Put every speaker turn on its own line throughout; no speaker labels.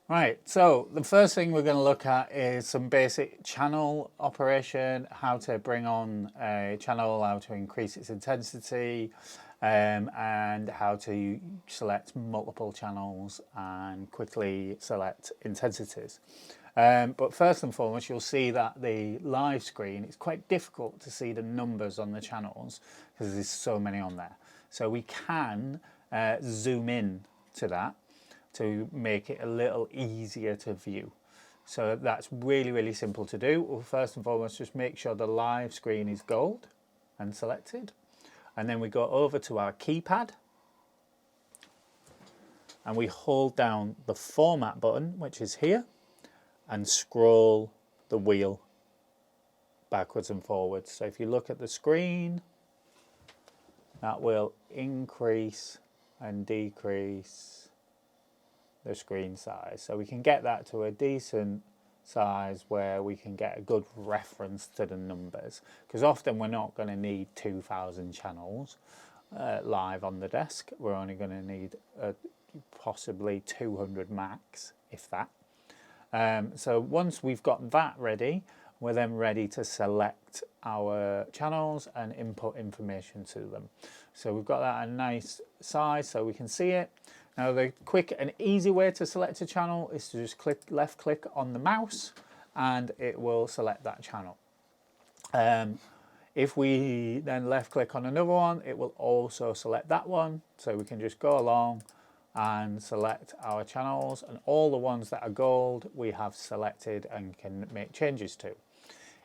Right, so the first thing we're going to look at is some basic channel operation, how to bring on a channel, how to increase its intensity, and how to select multiple channels and quickly select intensities. But first and foremost, you'll see that the live screen, it's quite difficult to see the numbers on the channels because there's so many on there. So we can zoom in to that to make it a little easier to view. So that's really, really simple to do. Well, first and foremost, just make sure the live screen is gold and selected. And then we go over to our keypad and we hold down the format button, which is here, and scroll the wheel backwards and forwards. So if you look at the screen, that will increase and decrease the screen size. So we can get that to a decent size where we can get a good reference to the numbers, because often we're not going to need 2,000 channels live on the desk. We're only going to need possibly 200 max, if that. So once we've got that ready, we're then ready to select our channels and input information to them. So we've got that at a nice size so we can see it. Now the quick and easy way to select a channel is to just left click on the mouse and it will select that channel. If we then left click on another one, it will also select that one. So we can just go along and select our channels, and all the ones that are gold we have selected and can make changes to.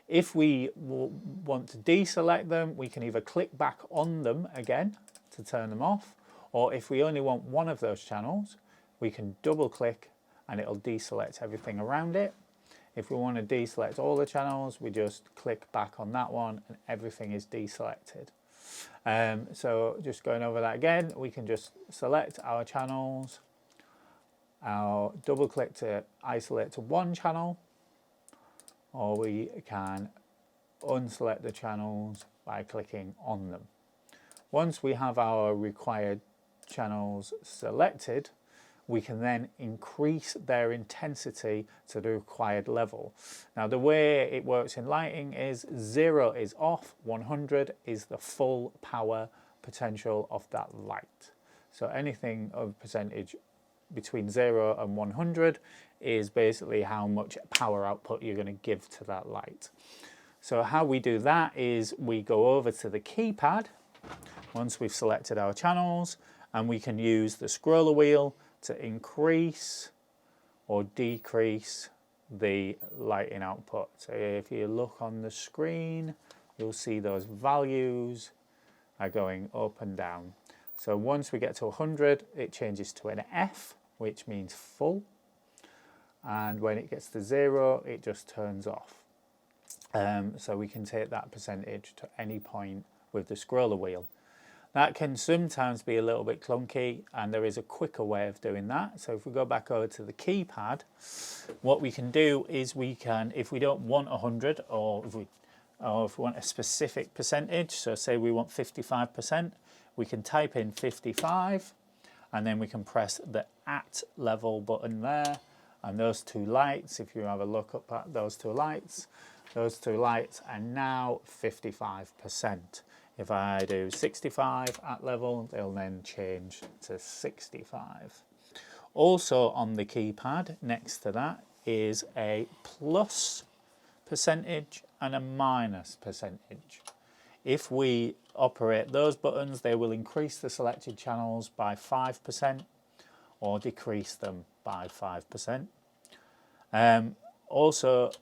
If we want to deselect them, we can either click back on them again to turn them off, or if we only want one of those channels, we can double click and it'll deselect everything around it. If we want to deselect all the channels, we just click back on that one and everything is deselected. So just going over that again, we can just select our channels, our double click to isolate to one channel, or we can unselect the channels by clicking on them. Once we have our required channels selected, we can then increase their intensity to the required level. Now the way it works in lighting is 0 is off, 100 is the full power potential of that light. So anything of percentage between 0 and 100 is basically how much power output you're going to give to that light. So how we do that is we go over to the keypad once we've selected our channels, and we can use the scroller wheel to increase or decrease the lighting output. So if you look on the screen, you'll see those values are going up and down. So once we get to 100, it changes to an F, which means full. And when it gets to 0, it just turns off. So we can take that percentage to any point with the scroller wheel. That can sometimes be a little bit clunky, and there is a quicker way of doing that. So if we go back over to the keypad, what we can do is we can, if we don't want 100 or if we want a specific percentage, so say we want 55%, we can type in 55 and then we can press the at level button there, and those two lights, if you have a look up at those two lights are now 55%. If I do 65 at level, they'll then change to 65. Also on the keypad, next to that is a plus percentage and a minus percentage. If we operate those buttons, they will increase the selected channels by 5% or decrease them by 5%. Also,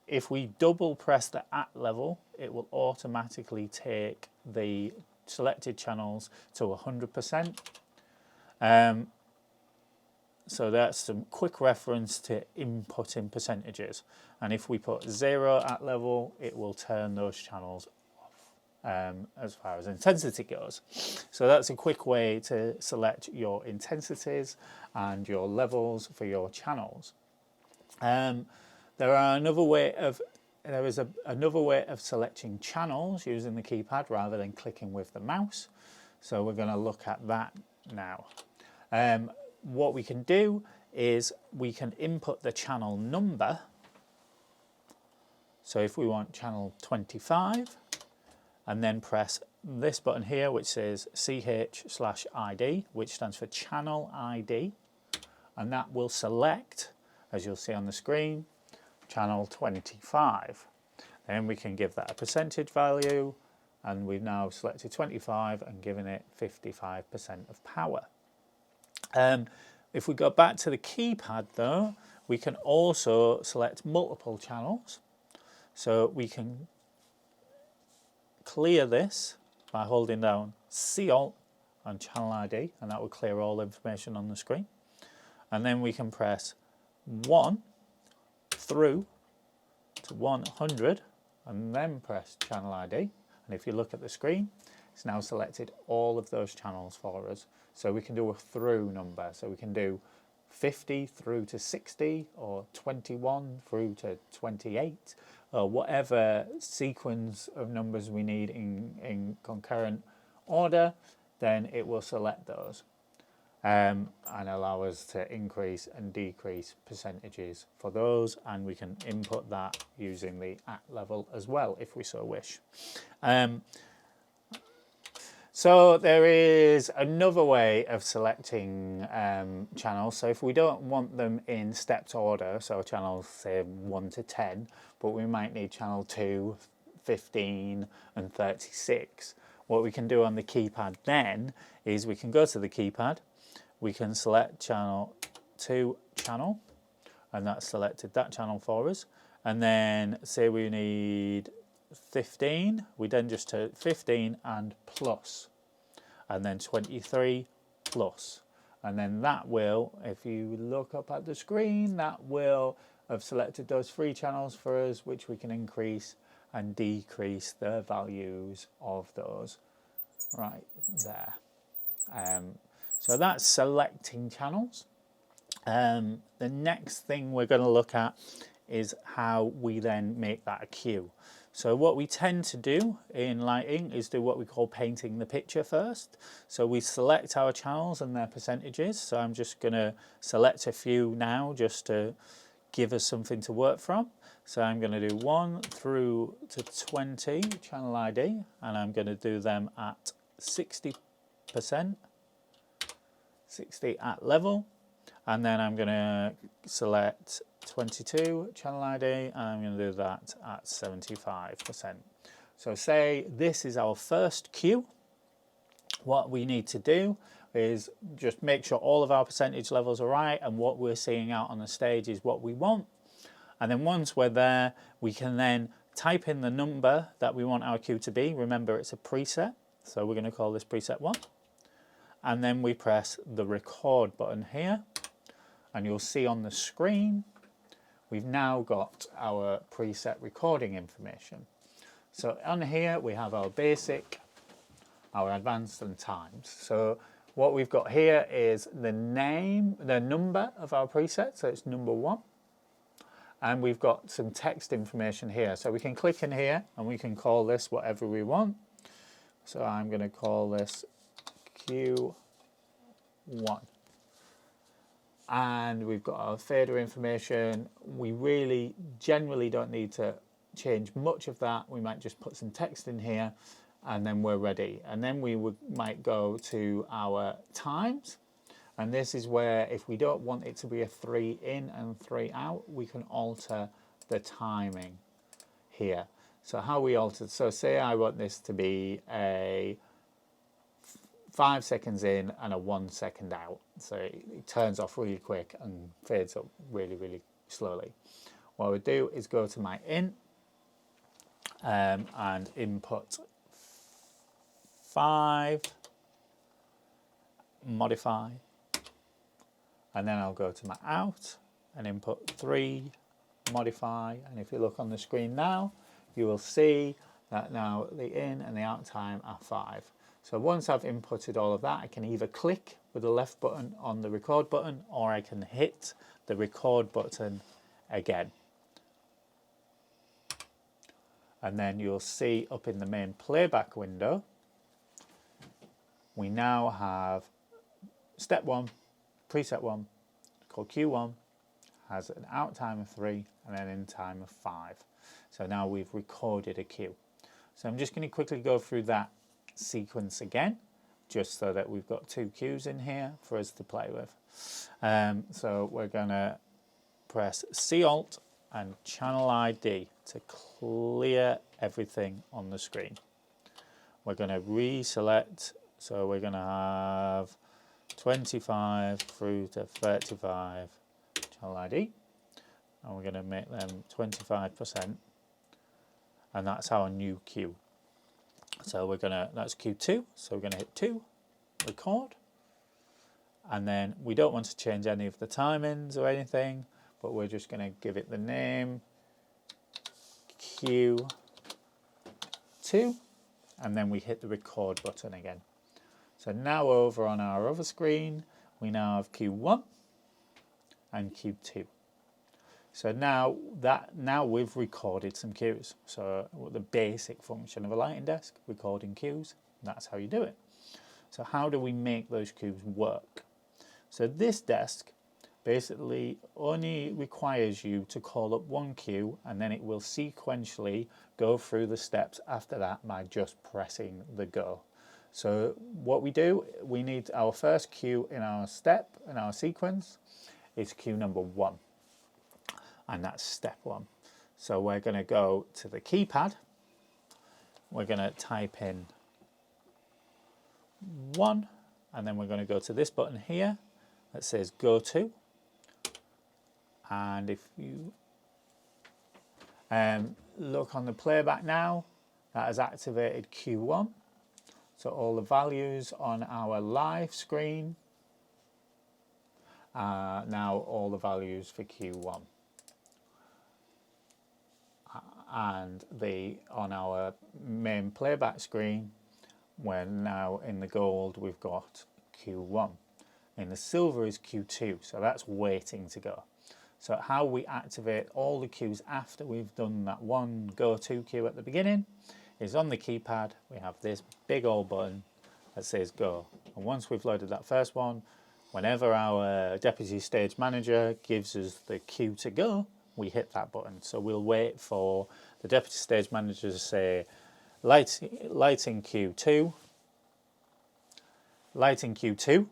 if we double press the at level, it will automatically take the selected channels to 100%. So that's some quick reference to inputting percentages. And if we put 0 at level, it will turn those channels off as far as intensity goes. So that's a quick way to select your intensities and your levels for your channels. There is another way of selecting channels using the keypad rather than clicking with the mouse. So we're going to look at that now. What we can do is we can input the channel number. So if we want channel 25, and then press this button here which says ch/ID, which stands for channel ID, and that will select, as you'll see on the screen, channel 25. Then we can give that a percentage value, and we've now selected 25 and given it 55% of power. If we go back to the keypad though, we can also select multiple channels. So we can clear this by holding down C-Alt and channel ID, and that will clear all the information on the screen. And then we can press 1 through to 100 and then press channel ID. And if you look at the screen, it's now selected all of those channels for us. So we can do a through number. So we can do 50 through to 60 or 21 through to 28 or whatever sequence of numbers we need in concurrent order, then it will select those and allow us to increase and decrease percentages for those, and we can input that using the at level as well if we so wish. So there is another way of selecting channels. So if we don't want them in stepped order, so channels say 1 to 10, but we might need channel 2, 15 and 36. What we can do on the keypad then is we can go to the keypad, we can select channel 2 channel, and that's selected that channel for us. And then say we need 15, we then just turn 15 and plus, and then 23 plus, and then that will, if you look up at the screen, that will have selected those 3 channels for us, which we can increase and decrease the values of those right there. So that's selecting channels. The next thing we're going to look at is how we then make that a queue. So what we tend to do in lighting is do what we call painting the picture first. So we select our channels and their percentages. So I'm just going to select a few now just to give us something to work from. So I'm going to do 1 through to 20 channel ID, and I'm going to do them at 60%, 60 at level, and then I'm going to select 22 channel ID, and I'm going to do that at 75%. So say this is our first queue. What we need to do is just make sure all of our percentage levels are right and what we're seeing out on the stage is what we want. And then once we're there, we can then type in the number that we want our queue to be. Remember, it's a preset, so we're going to call this preset 1. And then we press the record button here, and you'll see on the screen we've now got our preset recording information. So on here we have our basic, our advanced and times. So what we've got here is the name, the number of our preset, so it's number 1. And we've got some text information here. So we can click in here and we can call this whatever we want. So I'm going to call this Q1. And we've got our fader information. We really generally don't need to change much of that. We might just put some text in here and then we're ready. And then we might go to our times. And this is where if we don't want it to be a 3 in and 3 out, we can alter the timing here. So how we alter, so say I want this to be a 5 seconds in and a 1 second out. So it turns off really quick and fades up really, really slowly. What I would do is go to my in and input 5, modify, and then I'll go to my out and input 3, modify, and if you look on the screen now, you will see that now the in and the out time are 5. So once I've inputted all of that, I can either click with the left button on the record button, or I can hit the record button again. And then you'll see up in the main playback window, we now have step 1, preset 1, called Q1, has an out time of 3 and an in time of 5. So now we've recorded a queue. So I'm just going to quickly go through that sequence again, just so that we've got 2 queues in here for us to play with. So we're going to press C-Alt and Channel ID to clear everything on the screen. We're going to reselect, so we're going to have 25 through to 35 Channel ID, and we're going to make them 25%, and that's our new queue. So we're going to, that's Q2, so we're going to hit 2, record, and then we don't want to change any of the timings or anything, but we're just going to give it the name Q2, and then we hit the record button again. So now over on our other screen, we now have Q1 and Q2. So now we've recorded some queues. So the basic function of a lighting desk, recording queues, that's how you do it. So how do we make those queues work? So this desk basically only requires you to call up one queue, and then it will sequentially go through the steps after that by just pressing the go. So what we do, we need our first queue in our sequence is queue number 1, and that's step 1. So we're going to go to the keypad, we're going to type in 1, and then we're going to go to this button here that says go to, and if you look on the playback now, that has activated Q1. So all the values on our live screen are now all the values for Q1. And on our main playback screen, we're now in the gold, we've got Q1. In the silver is Q2, so that's waiting to go. So how we activate all the queues after we've done that one go-to queue at the beginning is on the keypad, we have this big old button that says go. And once we've loaded that first one, whenever our deputy stage manager gives us the cue to go, we hit that button. So we'll wait for the deputy stage manager to say lighting Q2, lighting Q2,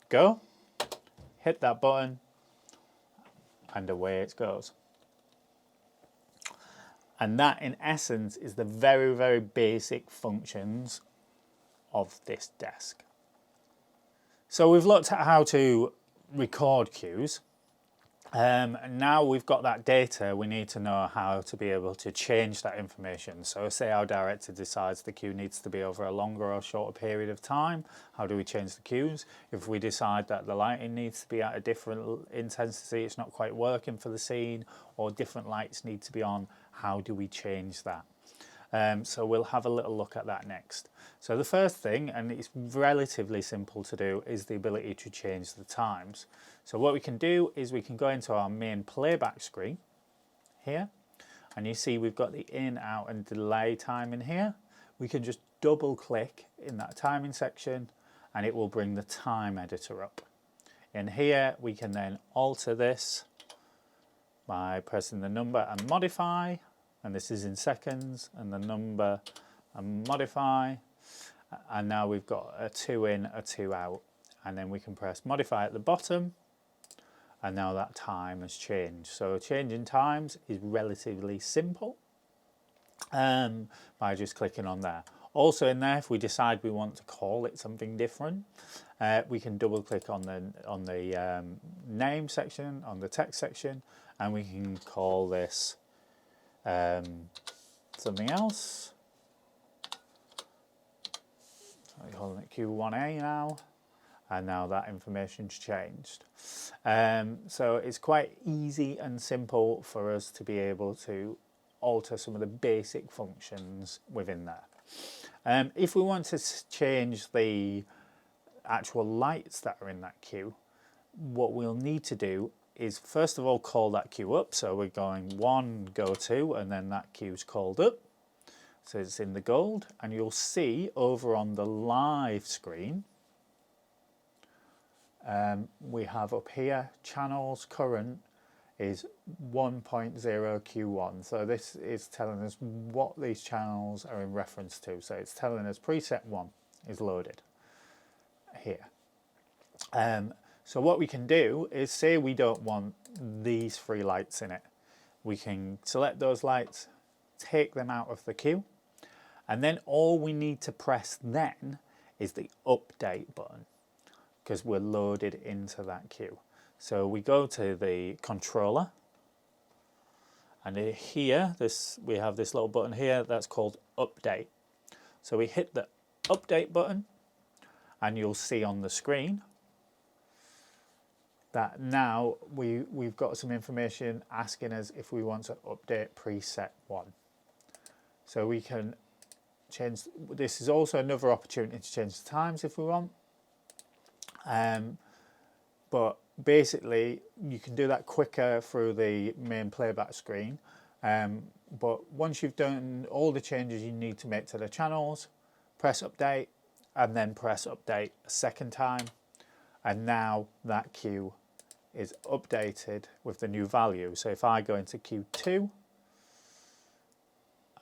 go, hit that button, and away it goes. And that, in essence, is the very, very basic functions of this desk. So we've looked at how to record queues. And now we've got that data, we need to know how to be able to change that information. So say our director decides the queue needs to be over a longer or shorter period of time, how do we change the queues? If we decide that the lighting needs to be at a different intensity, it's not quite working for the scene, or different lights need to be on, how do we change that? So we'll have a little look at that next. So the first thing, and it's relatively simple to do, is the ability to change the times. So what we can do is we can go into our main playback screen here, and you see we've got the in, out and delay time in here. We can just double click in that timing section and it will bring the time editor up. In here we can then alter this by pressing the number and modify, and this is in seconds, and the number and modify, and now we've got a 2 in, a 2 out, and then we can press modify at the bottom, and now that time has changed. So changing times is relatively simple by just clicking on there. Also in there, if we decide we want to call it something different, we can double click on the name section, on the text section, and we can call this something else. So we're calling it Q1A now, and now that information's changed. So it's quite easy and simple for us to be able to alter some of the basic functions within there. If we want to change the actual lights that are in that queue, what we'll need to do is first of all call that queue up. So we're going 1, go to, and then that queue's called up. So it's in the gold, and you'll see over on the live screen We have up here channels current is 1.0Q1. So this is telling us what these channels are in reference to. So it's telling us preset 1 is loaded here. So what we can do is say we don't want these 3 lights in it. We can select those lights, take them out of the queue, and then all we need to press then is the update button because we're loaded into that queue. So we go to the controller, and here we have this little button here that's called update. So we hit the update button, and you'll see on the screen that now we've got some information asking us if we want to update preset 1. So we can change. This is also another opportunity to change the times if we want. But basically you can do that quicker through the main playback screen. But once you've done all the changes you need to make to the channels, press update and then press update a second time, and now that queue is updated with the new value. So if I go into Q2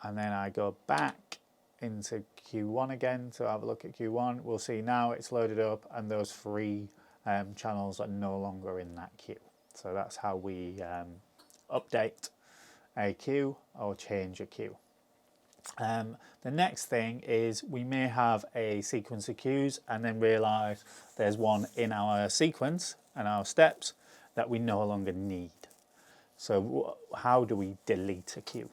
and then I go back into Q1 again to have a look at Q1, we'll see now it's loaded up and those 3 channels are no longer in that queue. So that's how we update a queue or change a queue. The next thing is we may have a sequence of queues and then realize there's one in our sequence and our steps that we no longer need. So how do we delete a queue?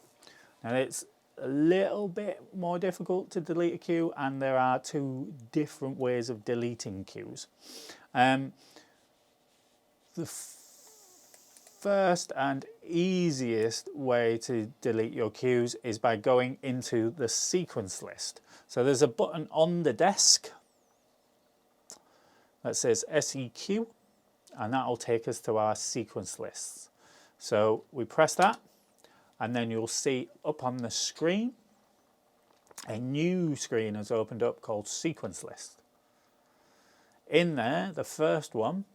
Now it's a little bit more difficult to delete a queue, and there are 2 different ways of deleting queues. The first and easiest way to delete your queues is by going into the sequence list. So there's a button on the desk that says SEQ, and that will take us to our sequence lists. So we press that, and then you'll see up on the screen a new screen has opened up called sequence list. In there, the first one,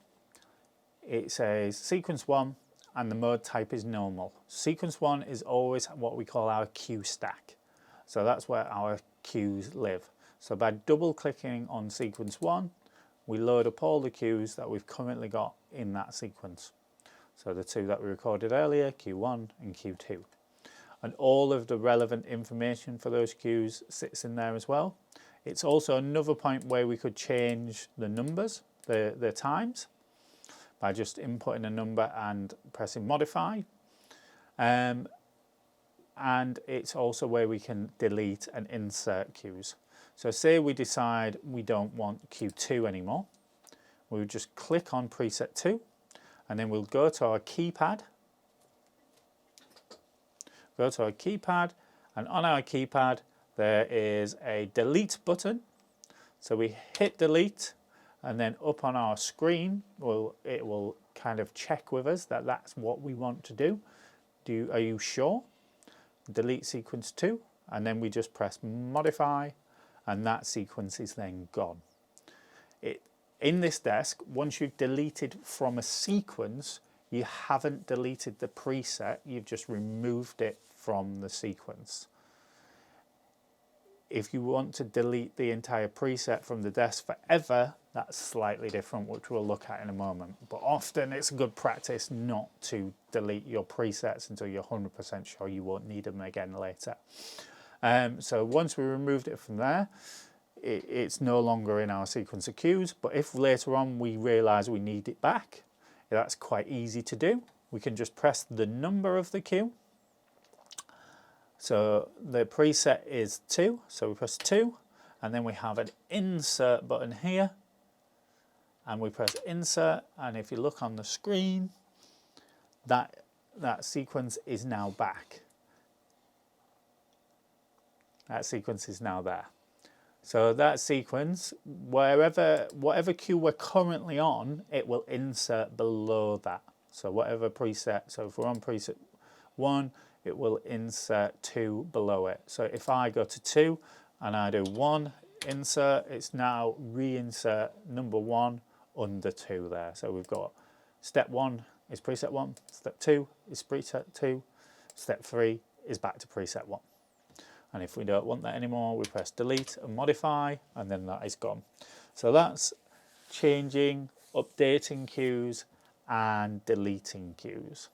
it says sequence 1 and the mode type is normal. Sequence 1 is always what we call our queue stack. So that's where our queues live. So by double clicking on sequence 1, we load up all the queues that we've currently got in that sequence. So the 2 that we recorded earlier, Q1 and Q2. And all of the relevant information for those queues sits in there as well. It's also another point where we could change the numbers, the times, by just inputting a number and pressing modify. And it's also where we can delete and insert queues. So say we decide we don't want Q2 anymore. We'll just click on preset 2, and then we'll go to our keypad. Go to our keypad, and on our keypad there is a delete button. So we hit delete, and then up on our screen it will kind of check with us that that's what we want to do. Are you sure? Delete sequence 2, and then we just press modify, and that sequence is then gone. In this desk, once you've deleted from a sequence, you haven't deleted the preset, you've just removed it from the sequence. If you want to delete the entire preset from the desk forever, that's slightly different, which we'll look at in a moment. But often it's a good practice not to delete your presets until you're 100% sure you won't need them again later. So once we removed it from there, it's no longer in our sequence of queues. But if later on we realize we need it back, that's quite easy to do. We can just press the number of the queue. So the preset is 2, so we press 2, and then we have an insert button here, and we press insert, and if you look on the screen, that sequence is now back. That sequence is now there. So that sequence, whatever queue we're currently on, it will insert below that. So whatever preset, so if we're on preset 1, it will insert 2 below it. So if I go to 2 and I do 1 insert, it's now reinsert number 1 under 2 there. So we've got step 1 is preset 1, step 2 is preset 2, step 3 is back to preset 1. And if we don't want that anymore, we press delete and modify, and then that is gone. So that's changing, updating cues and deleting cues.